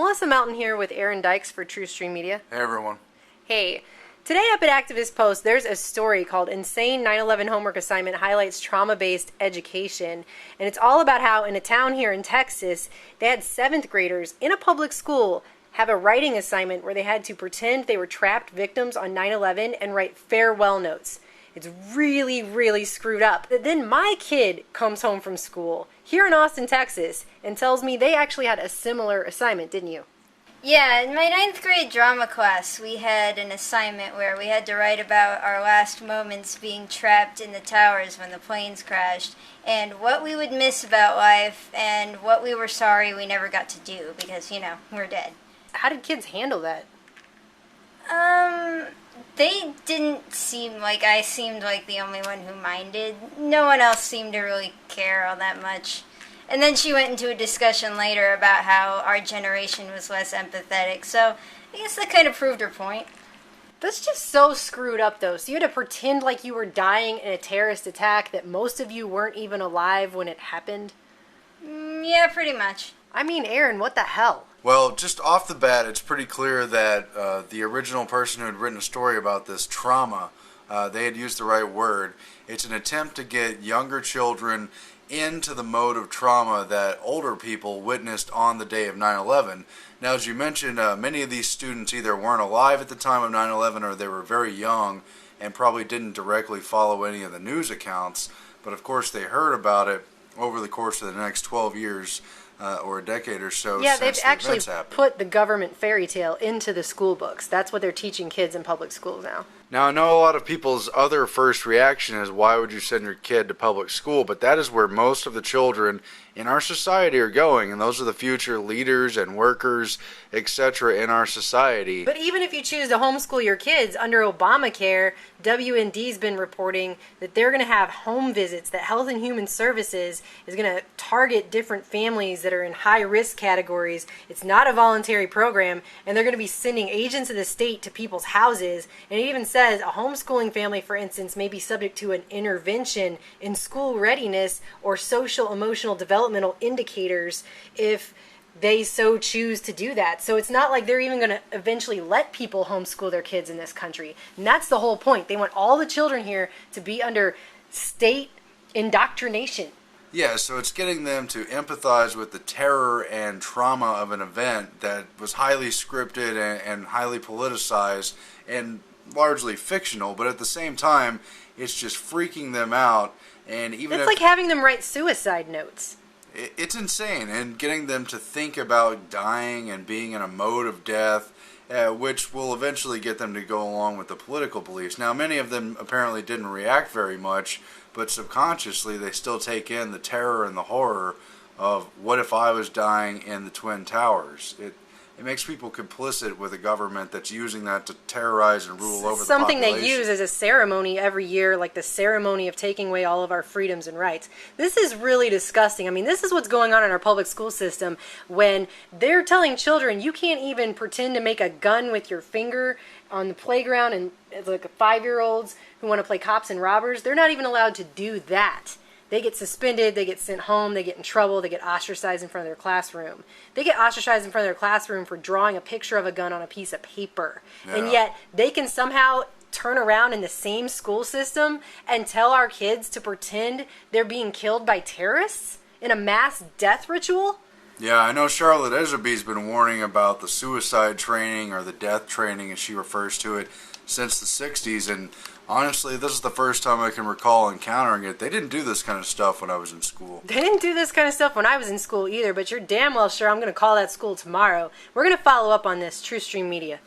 Melissa Melton here with Aaron Dykes for True Stream Media. Hey everyone. Hey, today up at Activist Post, there's a story called Insane 9/11 Homework Assignment Highlights Trauma-Based Education. And it's all about how in a town here in Texas, they had 7th graders in a public school have a writing assignment where they had to pretend they were trapped victims on 9/11 and write farewell notes. It's really, really screwed up. But then my kid comes home from school here in Austin, Texas, and tells me they actually had a similar assignment, didn't you? Yeah, in my 9th grade drama class, we had an assignment where we had to write about our last moments being trapped in the towers when the planes crashed, and what we would miss about life, and what we were sorry we never got to do, because, we're dead. How did kids handle that? They didn't seem like I seemed like the only one who minded. No one else seemed to really care all that much. And then she went into a discussion later about how our generation was less empathetic, so I guess that kind of proved her point. That's just so screwed up, though. So you had to pretend like you were dying in a terrorist attack that most of you weren't even alive when it happened? Yeah, pretty much. I mean, Aaron, what the hell? Well, just off the bat, it's pretty clear that the original person who had written a story about this trauma, they had used the right word. It's an attempt to get younger children into the mode of trauma that older people witnessed on the day of 9/11. Now, as you mentioned, many of these students either weren't alive at the time of 9/11 or they were very young and probably didn't directly follow any of the news accounts. But, of course, they heard about it over the course of the next 12 years or a decade or so. Yeah, since they've the actually events happened. put the government fairy tale into the school books. That's what they're teaching kids in public schools now. Now, I know a lot of people's other first reaction is, why would you send your kid to public school? But that is where most of the children in our society are going, and those are the future leaders and workers, etc. in our society. But even if you choose to homeschool your kids under Obamacare, WND's been reporting that they're going to have home visits, that Health and Human Services is going to target different families that are in high-risk categories. It's not a voluntary program, and they're going to be sending agents of the state to people's houses. And it even says a homeschooling family, for instance, may be subject to an intervention in school readiness or social emotional developmental indicators if they so choose to do that. So it's not like they're even going to eventually let people homeschool their kids in this country. And that's the whole point. They want all the children here to be under state indoctrination. Yeah, so it's getting them to empathize with the terror and trauma of an event that was highly scripted and highly politicized and largely fictional, but at the same time, it's just freaking them out. And even it's like having them write suicide notes. It's insane, and getting them to think about dying and being in a mode of death, which will eventually get them to go along with the political beliefs. Now, many of them apparently didn't react very much, but subconsciously they still take in the terror and the horror of, what if I was dying in the Twin Towers? It makes people complicit with a government that's using that to terrorize and rule over the population. Something they use as a ceremony every year, like the ceremony of taking away all of our freedoms and rights. This is really disgusting. I mean, this is what's going on in our public school system when they're telling children you can't even pretend to make a gun with your finger on the playground, and it's like 5-year-olds who want to play cops and robbers, they're not even allowed to do that. They get suspended, they get sent home, they get in trouble, they get ostracized in front of their classroom. They get ostracized in front of their classroom for drawing a picture of a gun on a piece of paper. Yeah. And yet, they can somehow turn around in the same school system and tell our kids to pretend they're being killed by terrorists in a mass death ritual? Yeah, I know Charlotte Ezebee's been warning about the suicide training, or the death training as she refers to it, since the 60s, and honestly, this is the first time I can recall encountering it. They didn't do this kind of stuff when I was in school. They didn't do this kind of stuff when I was in school either, but you're damn well sure I'm going to call that school tomorrow. We're going to follow up on this, True Stream Media.